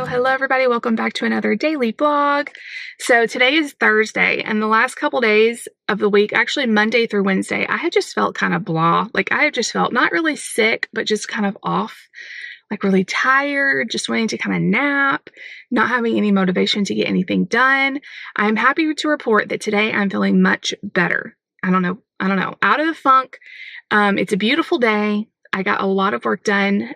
Hello everybody. Welcome back to another daily vlog. So today is Thursday, and the last couple days of the week, actually Monday through Wednesday, I had just felt kind of blah. Like I had just felt not really sick, but just kind of off, like really tired, just wanting to kind of nap, not having any motivation to get anything done. I'm happy to report that today I'm feeling much better. I don't know, out of the funk. It's a beautiful day. I got a lot of work done.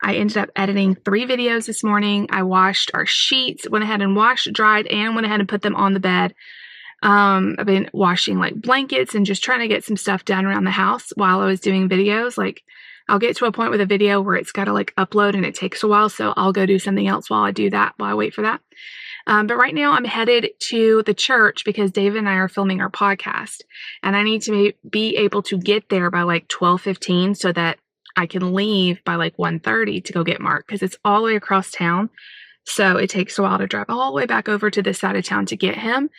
I ended up editing 3 videos this morning. I washed our sheets, went ahead and washed, dried, and went ahead and put them on the bed. I've been washing like blankets and just trying to get some stuff done around the house while I was doing videos. Like I'll get to a point with a video where it's got to like upload and it takes a while. So I'll go do something else while I do that, while I wait for that. But right now I'm headed to the church because David and I are filming our podcast, and I need to be able to get there by like 12:15 so that I can leave by like 1:30 to go get Mark, because it's all the way across town. So it takes a while to drive all the way back over to this side of town to get him.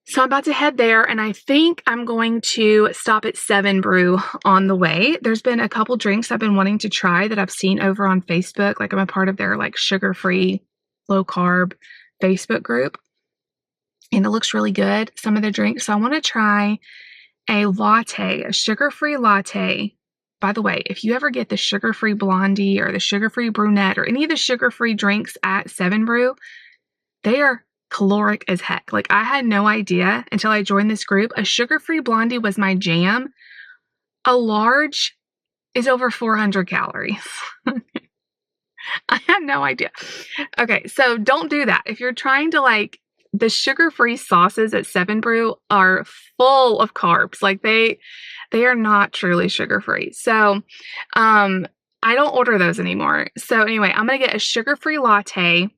So I'm about to head there, and I think I'm going to stop at 7 Brew on the way. There's been a couple drinks I've been wanting to try that I've seen over on Facebook. Like I'm a part of their like sugar-free, low-carb Facebook group, and it looks really good, some of the drinks. So I want to try a latte, a sugar-free latte. By the way, if you ever get the sugar-free blondie or the sugar-free brunette or any of the sugar-free drinks at 7 Brew, they are caloric as heck. Like I had no idea until I joined this group. A sugar-free blondie was my jam. A large is over 400 calories. I had no idea. Okay, so don't do that. If you're trying to like, the sugar-free sauces at 7 Brew are full of carbs. Like they are not truly sugar-free. So I don't order those anymore. So anyway, I'm going to get a sugar-free latte.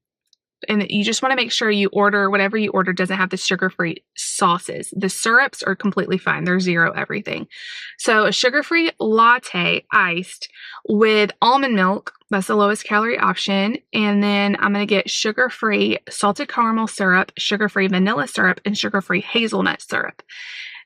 And you just want to make sure you order, whatever you order doesn't have the sugar-free sauces. The syrups are completely fine. They're 0 everything. So a sugar-free latte iced with almond milk. That's the lowest calorie option. And then I'm going to get sugar-free salted caramel syrup, sugar-free vanilla syrup, and sugar-free hazelnut syrup.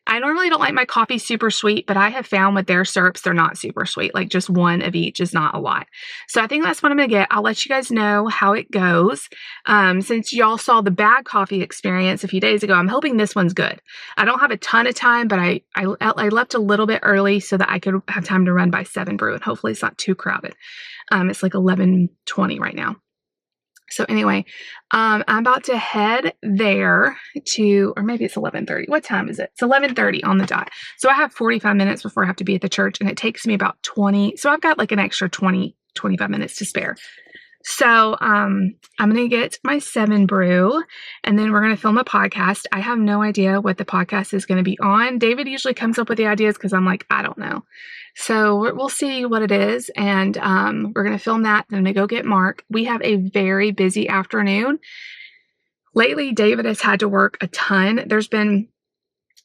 I normally don't like my coffee super sweet, but I have found with their syrups, they're not super sweet. Like just one of each is not a lot. So I think that's what I'm going to get. I'll let you guys know how it goes. Since y'all saw the bad coffee experience a few days ago, I'm hoping this one's good. I don't have a ton of time, but I left a little bit early so that I could have time to run by 7 Brew, and hopefully it's not too crowded. It's like 11:20 right now. So anyway, I'm about to head there to, or maybe it's 11:30. What time is it? It's 11:30 on the dot. So I have 45 minutes before I have to be at the church, and it takes me about 20. So I've got like an extra 25 minutes to spare. So I'm going to get my 7 Brew, and then we're going to film a podcast. I have no idea what the podcast is going to be on. David usually comes up with the ideas because I'm like, I don't know. So we'll see what it is, and we're going to film that. Then I'm going to go get Mark. We have a very busy afternoon. Lately, David has had to work a ton. There's been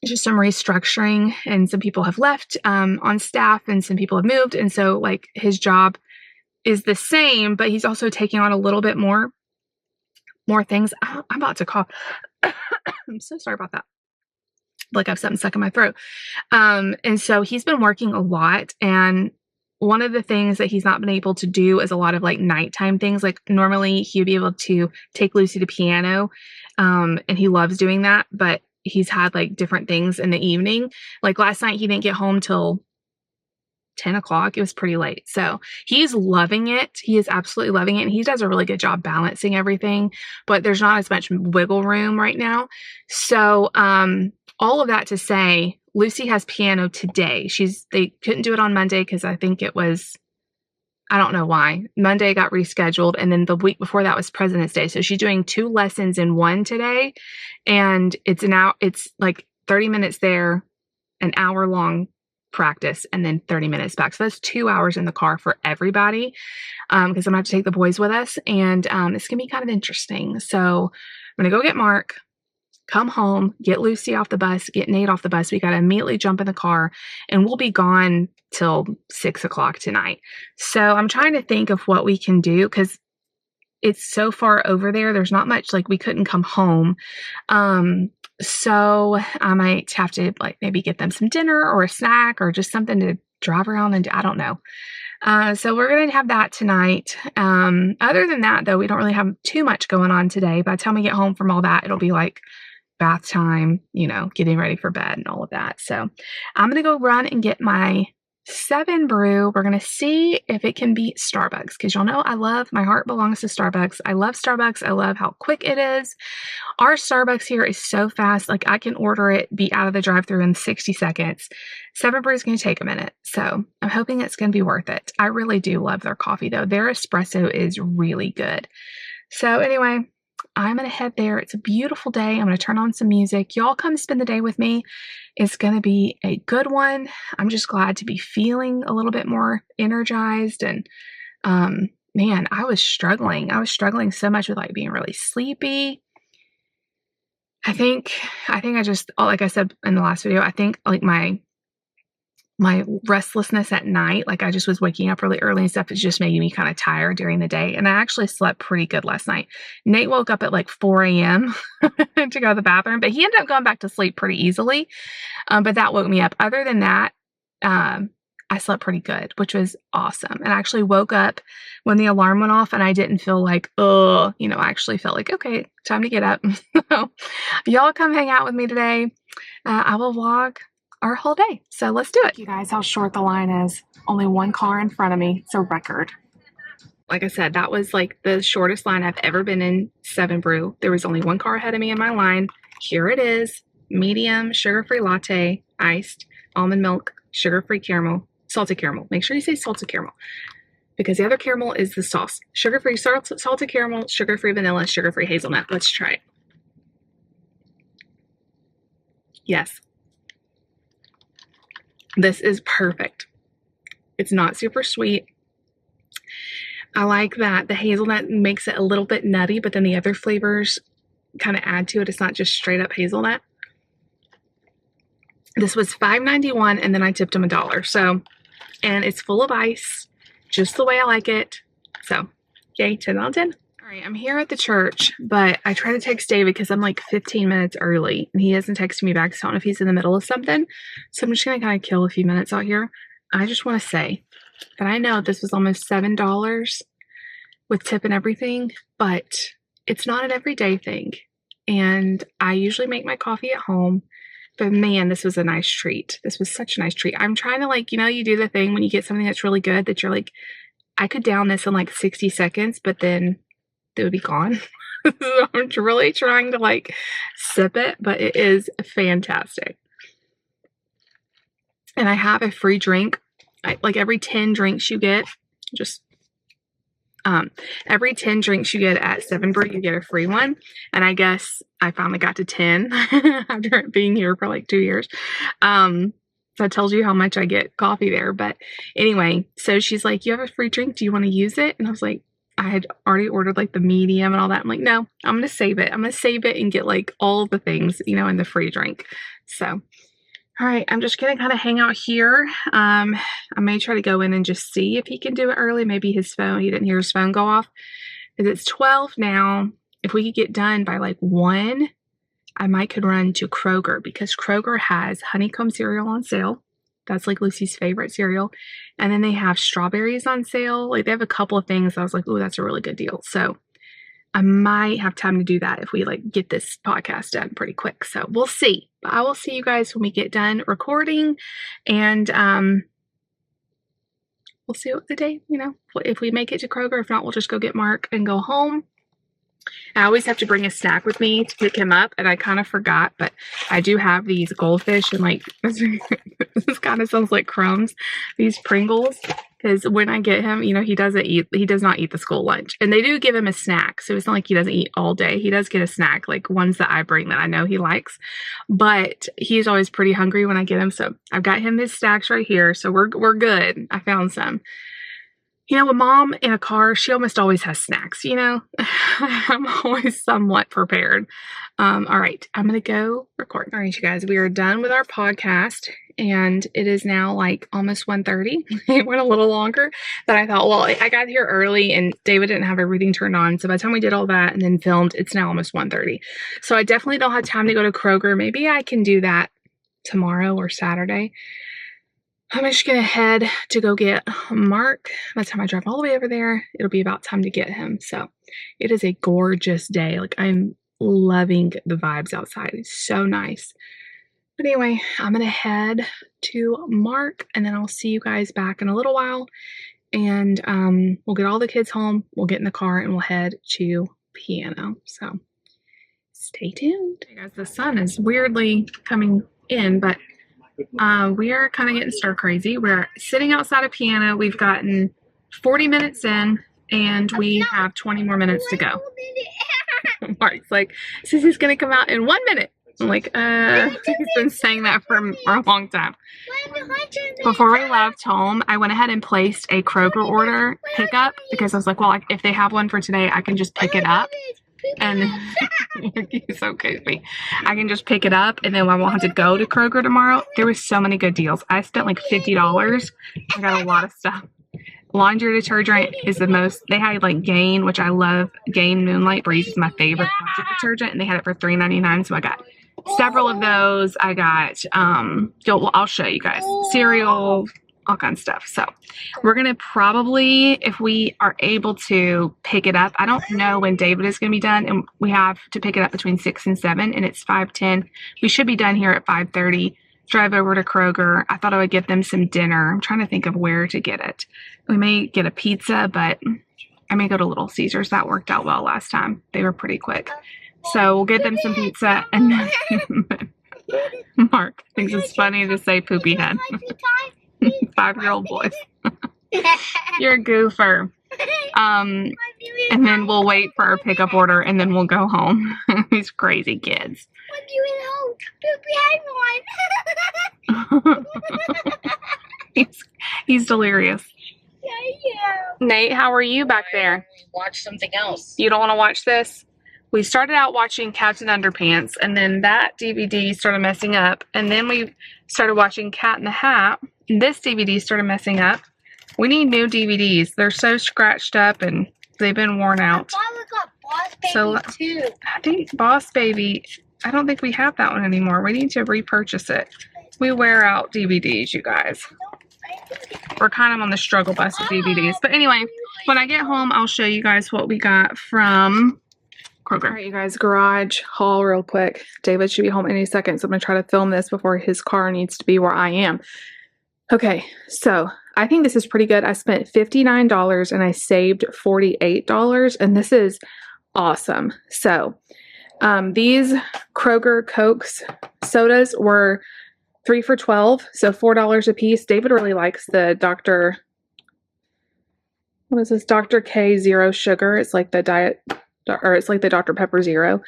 just some restructuring, and some people have left on staff, and some people have moved. And so like his job is the same, but he's also taking on a little bit more things. I'm about to cough. I'm so sorry about that. Like I have something stuck in my throat. And so he's been working a lot. And one of the things that he's not been able to do is a lot of like nighttime things. Like normally he'd be able to take Lucy to piano. And he loves doing that, but he's had like different things in the evening. Like last night he didn't get home till 10 o'clock. It was pretty late. So he's loving it. He is absolutely loving it. And he does a really good job balancing everything, but there's not as much wiggle room right now. So, all of that to say, Lucy has piano today. They couldn't do it on Monday because I think it was, I don't know why. Monday got rescheduled. And then the week before that was President's Day. So she's doing 2 lessons in one today. And it's like 30 minutes there, an hour long practice, and then 30 minutes back. So that's 2 hours in the car for everybody. Because I'm going to have to take the boys with us, and it's going to be kind of interesting. So I'm going to go get Mark, come home, get Lucy off the bus, get Nate off the bus. We got to immediately jump in the car, and we'll be gone till 6 o'clock tonight. So I'm trying to think of what we can do, because it's so far over there. There's not much, like we couldn't come home. So I might have to like maybe get them some dinner or a snack or just something to drive around and I don't know. So we're going to have that tonight. Other than that, though, we don't really have too much going on today. By the time we get home from all that, it'll be like bath time, getting ready for bed and all of that. So I'm going to go run and get my 7 Brew. We're going to see if it can beat Starbucks, because y'all know my heart belongs to Starbucks. I love Starbucks. I love how quick it is. Our Starbucks here is so fast. Like, I can order it, be out of the drive-thru in 60 seconds. 7 Brew is going to take a minute. So I'm hoping it's going to be worth it. I really do love their coffee, though. Their espresso is really good. So anyway, I'm going to head there. It's a beautiful day. I'm going to turn on some music. Y'all come spend the day with me. It's going to be a good one. I'm just glad to be feeling a little bit more energized. And man, I was struggling. I was struggling so much with like being really sleepy. I think I just, like I said in the last video, I think like my restlessness at night, like I just was waking up really early and stuff, it's just making me kind of tired during the day. And I actually slept pretty good last night. Nate woke up at like 4 a.m. to go to the bathroom, but he ended up going back to sleep pretty easily. But that woke me up. Other than that, I slept pretty good, which was awesome. And I actually woke up when the alarm went off and I didn't feel like, I actually felt like, okay, time to get up. So y'all come hang out with me today. I will vlog our whole day. So let's do it. You guys, how short the line is. Only one car in front of me. It's a record. Like I said, that was like the shortest line I've ever been in 7 Brew. There was only one car ahead of me in my line. Here it is. Medium, sugar-free latte, iced, almond milk, sugar-free caramel, salted caramel. Make sure you say salted caramel, because the other caramel is the sauce. Sugar-free salted caramel, sugar-free vanilla, sugar-free hazelnut. Let's try it. Yes. This is perfect. It's not super sweet. I like that the hazelnut makes it a little bit nutty, but then the other flavors kind of add to it. It's not just straight up hazelnut. This was $5.91, and then I tipped him $1. So, and it's full of ice, just the way I like it. So, yay, 10 out of 10. All right, I'm here at the church, but I try to text David because I'm like 15 minutes early, and he hasn't texted me back, so I don't know if he's in the middle of something. So I'm just going to kind of kill a few minutes out here. I just want to say that I know this was almost $7 with tip and everything, but it's not an everyday thing. And I usually make my coffee at home. But man, this was a nice treat. This was such a nice treat. I'm trying to you do the thing when you get something that's really good that you're like, I could down this in like 60 seconds, but then it would be gone. So I'm really trying to sip it, but it is fantastic. And I have a free drink. Every 10 drinks you get, every 10 drinks you get at 7 Brew, you get a free one. And I guess I finally got to 10 after it being here for 2 years. So it tells you how much I get coffee there. But anyway, so she's like, you have a free drink. Do you want to use it? And I was like, I had already ordered the medium and all that. I'm like, no, I'm going to save it. I'm going to save it and get all of the things, in the free drink. So, all right, I'm just going to kind of hang out here. I may try to go in and just see if he can do it early. Maybe he didn't hear his phone go off. Because it's 12 now. If we could get done by 1, I could run to Kroger, because Kroger has honeycomb cereal on sale. That's Lucy's favorite cereal. And then they have strawberries on sale. They have a couple of things. I was like, oh, that's a really good deal. So I might have time to do that if we get this podcast done pretty quick. So we'll see. But I will see you guys when we get done recording. And we'll see what the day, if we make it to Kroger. If not, we'll just go get Mark and go home. I always have to bring a snack with me to pick him up, and I kind of forgot, but I do have these goldfish and this kind of sounds like crumbs, these Pringles, because when I get him, he does not eat the school lunch, and they do give him a snack, so it's not like he doesn't eat all day. He does get a snack, ones that I bring that I know he likes, but he's always pretty hungry when I get him, so I've got him his snacks right here, so we're good. I found some. With mom in a car, she almost always has snacks, I'm always somewhat prepared. All right, I'm going to go record. All right, you guys, we are done with our podcast, and it is now almost 1:30. It went a little longer than I thought. Well, I got here early, and David didn't have everything turned on, so by the time we did all that and then filmed, it's now almost 1:30. So I definitely don't have time to go to Kroger. Maybe I can do that tomorrow or Saturday. I'm just gonna head to go get Mark. By the time I drive all the way over there, it'll be about time to get him. So it is a gorgeous day. Like, I'm loving the vibes outside. It's so nice. But anyway, I'm gonna head to Mark, and then I'll see you guys back in a little while. And we'll get all the kids home. We'll get in the car and we'll head to piano. So stay tuned. Hey guys, the sun is weirdly coming in, but we are kind of getting stir crazy. We're sitting outside of piano. We've gotten 40 minutes in, and we have 20 more minutes to go. Mark's like, Sissy's gonna come out in 1 minute. I'm like, he's been saying that for a long time. Before we left home, I went ahead and placed a Kroger order pickup because I was like, well, if they have one for today, I can just pick it up. And he's so goofy. I can just pick it up, and then I won't have to go to Kroger tomorrow. There was so many good deals. I spent like $50. I got a lot of stuff. Laundry detergent is the most. They had like Gain, which I love. Gain Moonlight Breeze is my favorite laundry detergent, and they had it for $3.99. So I got several of those. I got I'll show you guys, cereal, all kinds of stuff. So we're gonna probably, if we are able to pick it up, I don't know when David is gonna be done, and we have to pick it up between 6 and 7, and it's 5:10. We should be done here at 5:30. Drive over to Kroger. I thought I would get them some dinner. I'm trying to think of where to get it. We may get a pizza, but I may go to Little Caesars. That worked out well last time. They were pretty quick. So we'll get them some pizza, and then Mark thinks it's funny to say poopy head. 5-year-old boys. You're a goofer. And then we'll wait for our pickup order, and then we'll go home. These crazy kids. He's delirious. Nate, how are you back there? Watch something else. You don't want to watch this? We started out watching Captain Underpants, and then that DVD started messing up, and then we started watching Cat in the Hat. This DVD started messing up. We need new DVDs. They're so scratched up, and they've been worn out. I thought we got Boss Baby too. I think Boss Baby, I don't think we have that one anymore. We need to repurchase it. We wear out DVDs, you guys. We're kind of on the struggle bus with DVDs. But anyway, when I get home, I'll show you guys what we got from Kroger. All right, you guys, garage haul real quick. David should be home any second, so I'm going to try to film this before his car needs to be where I am. Okay, so I think this is pretty good. I spent $59 and I saved $48, and this is awesome. So these Kroger Cokes sodas were 3 for $12, so $4 a piece. David really likes the Dr. K Zero Sugar. It's like the diet, or it's like the Dr. Pepper Zero.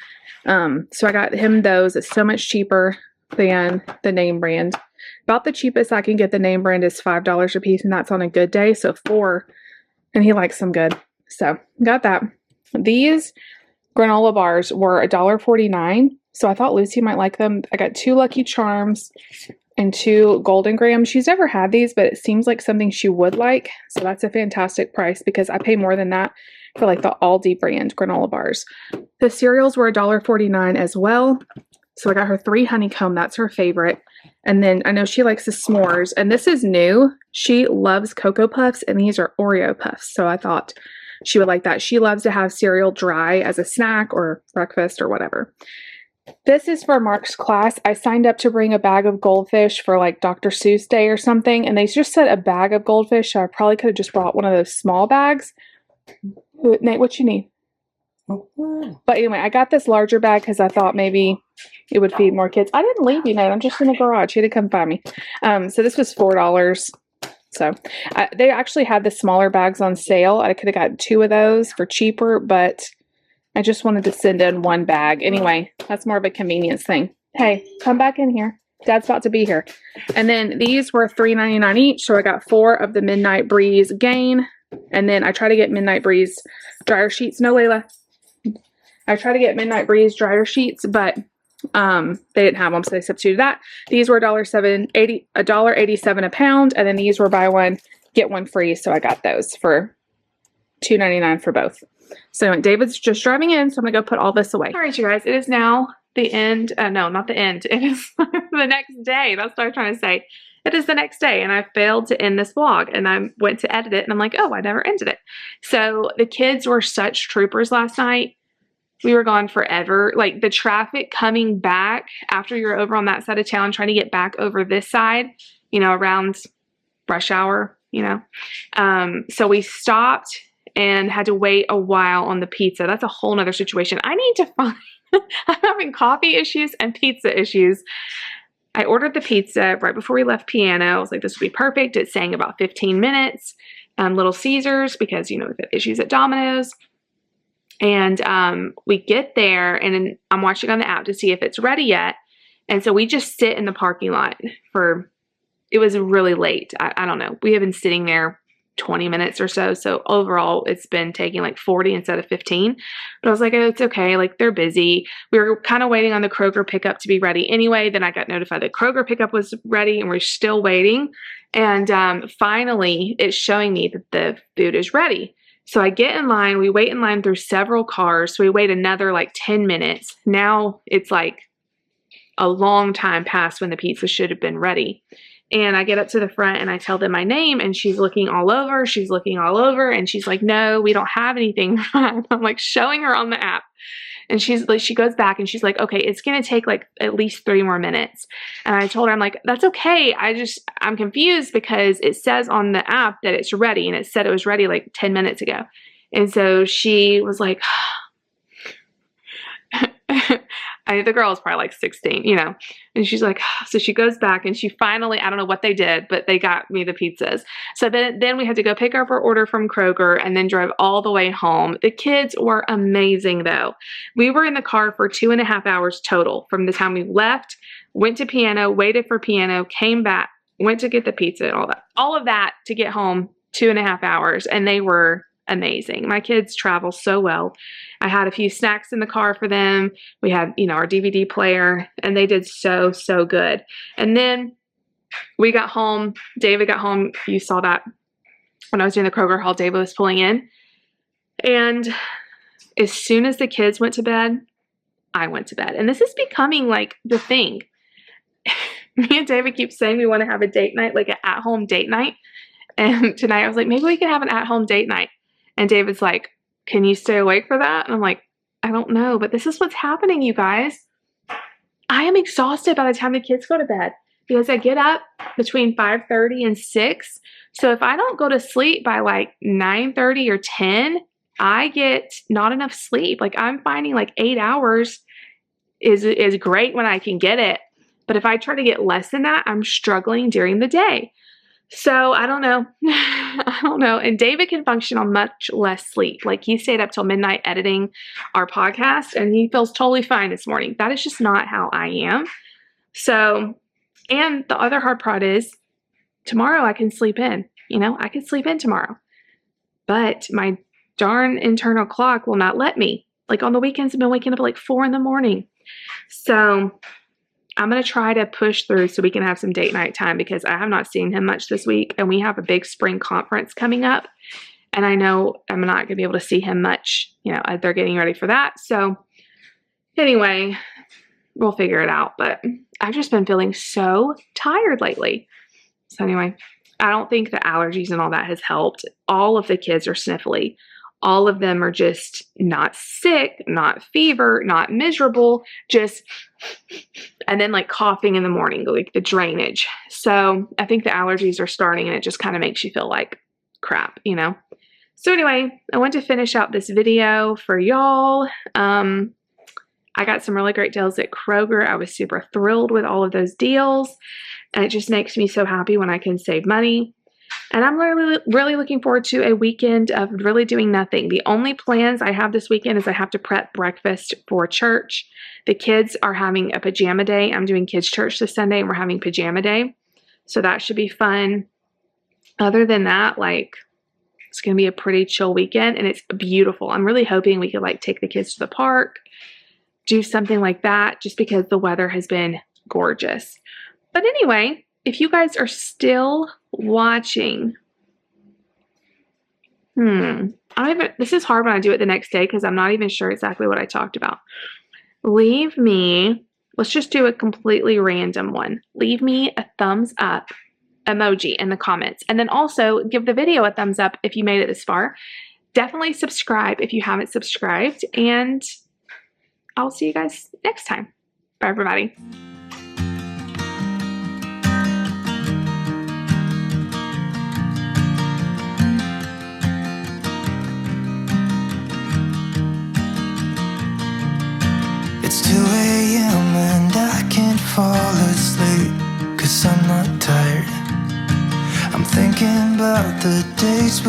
So I got him those. It's so much cheaper than the name brand. About the cheapest I can get the name brand is $5 a piece, and that's on a good day. So $4, and he likes them good. So got that. These granola bars were $1.49. So I thought Lucy might like them. I got 2 Lucky Charms and 2 Golden Grahams. She's never had these, but it seems like something she would like. So that's a fantastic price because I pay more than that for like the Aldi brand granola bars. The cereals were $1.49 as well. So I got her 3 honeycomb. That's her favorite. And then I know she likes the s'mores. And this is new. She loves Cocoa Puffs, and these are Oreo Puffs. So I thought she would like that. She loves to have cereal dry as a snack or breakfast or whatever. This is for Mark's class. I signed up to bring a bag of goldfish for like Dr. Seuss Day or something. And they just said a bag of goldfish. So I probably could have just brought one of those small bags. Nate, what you need? But anyway, I got this larger bag because I thought maybe it would feed more kids. I didn't leave you, Nate. I'm just in the garage. You had to come find me. So this was $4. So they actually had the smaller bags on sale. I could have gotten 2 of those for cheaper, but I just wanted to send in 1 bag. Anyway, that's more of a convenience thing. Hey, come back in here. Dad's about to be here. And then these were $3.99 each. So I got 4 of the Midnight Breeze Gain. And then I try to get Midnight Breeze dryer sheets. No, Layla. I try to get Midnight Breeze dryer sheets, but they didn't have them, so they substituted that. These were $1.87 a pound, and then these were buy one, get one free, so I got those for $2.99 for both. So anyway, David's just driving in, so I'm going to go put all this away. All right, you guys, it is now the end. No, not the end. It is the next day. That's what I was trying to say. it is the next day and I failed to end this vlog, and I went to edit it and I'm like, oh, I never ended it. So the kids were such troopers last night. We were gone forever. Like the traffic coming back after you're over on that side of town, trying to get back over this side, you know, around rush hour, you know. So we stopped and had to wait a while on the pizza. That's a whole nother situation. I need to find, I'm having coffee issues and pizza issues. I ordered the pizza right before we left Piano. I was like, this would be perfect. It's saying about 15 minutes. Little Caesars, because, you know, we've had issues at Domino's. And we get there, and I'm watching on the app to see if it's ready yet. And so we just sit in the parking lot for, it was really late. I don't know. We have been sitting there 20 minutes or so. So overall, it's been taking like 40 instead of 15. But I was like, oh, it's okay. Like, they're busy. We were kind of waiting on the Kroger pickup to be ready anyway. Then I got notified that Kroger pickup was ready, and we're still waiting. And finally, it's showing me that the food is ready. So I get in line. We wait in line through several cars. So we wait another like 10 minutes. Now it's like a long time past when the pizza should have been ready. And I get up to the front and I tell them my name, and she's looking all over. She's looking all over, and she's like, no, we don't have anything. I'm like showing her on the app. And she's like, she goes back and she's like, okay, it's going to take like at least 3 more minutes. And I told her, I'm like, that's okay. I'm confused because it says on the app that it's ready, and it said it was ready like 10 minutes ago. And so she was like, the girl is probably like 16, you know, and she's like, so she goes back and she finally, I don't know what they did, but they got me the pizzas. So then we had to go pick up our order from Kroger and then drove all the way home. The kids were amazing though. We were in the car for 2.5 hours total from the time we left, went to Piano, waited for Piano, came back, went to get the pizza and all of that to get home 2.5 hours. And they were amazing. My kids travel so well. I had a few snacks in the car for them. We had, you know, our DVD player, and they did so, so good. And then we got home. David got home. You saw that when I was doing the Kroger haul, David was pulling in. And as soon as the kids went to bed, I went to bed. And this is becoming like the thing. Me and David keep saying we want to have a date night, like an at-home date night. And tonight I was like, maybe we can have an at-home date night. And David's like, can you stay awake for that? And I'm like, I don't know, but this is what's happening, you guys. I am exhausted by the time the kids go to bed because I get up between 5:30 and 6. So if I don't go to sleep by like 9:30 or 10, I get not enough sleep. Like, I'm finding like 8 hours is great when I can get it. But if I try to get less than that, I'm struggling during the day. So I don't know. I don't know. And David can function on much less sleep. Like, he stayed up till midnight editing our podcast, and he feels totally fine this morning. That is just not how I am. So, and the other hard part is tomorrow I can sleep in. You know, I can sleep in tomorrow. But my darn internal clock will not let me. Like, on the weekends, I've been waking up at like 4 in the morning. So I'm going to try to push through so we can have some date night time, because I have not seen him much this week, and we have a big spring conference coming up, and I know I'm not going to be able to see him much, you know, as they're getting ready for that. So anyway, we'll figure it out, but I've just been feeling so tired lately. So anyway, I don't think the allergies and all that has helped. All of the kids are sniffly. All of them are just not sick, not fever, not miserable, just, and then like coughing in the morning, like the drainage. So I think the allergies are starting, and it just kind of makes you feel like crap, you know? So anyway, I want to finish out this video for y'all. I got some really great deals at Kroger. I was super thrilled with all of those deals, and it just makes me so happy when I can save money. And I'm really looking forward to a weekend of really doing nothing. The only plans I have this weekend is I have to prep breakfast for church. The kids are having a pajama day. I'm doing kids' church this Sunday, and we're having pajama day. So that should be fun. Other than that, like, it's going to be a pretty chill weekend, and it's beautiful. I'm really hoping we could like take the kids to the park, do something like that, just because the weather has been gorgeous. But anyway, if you guys are still watching, this is hard when I do it the next day because I'm not even sure exactly what I talked about. Leave me, let's just do a completely random one. Leave me a thumbs up emoji in the comments. And then also give the video a thumbs up if you made it this far. Definitely subscribe if you haven't subscribed. And I'll see you guys next time. Bye, everybody. It's 2 a.m. and I can't fall asleep, 'cause I'm not tired. I'm thinking about the days we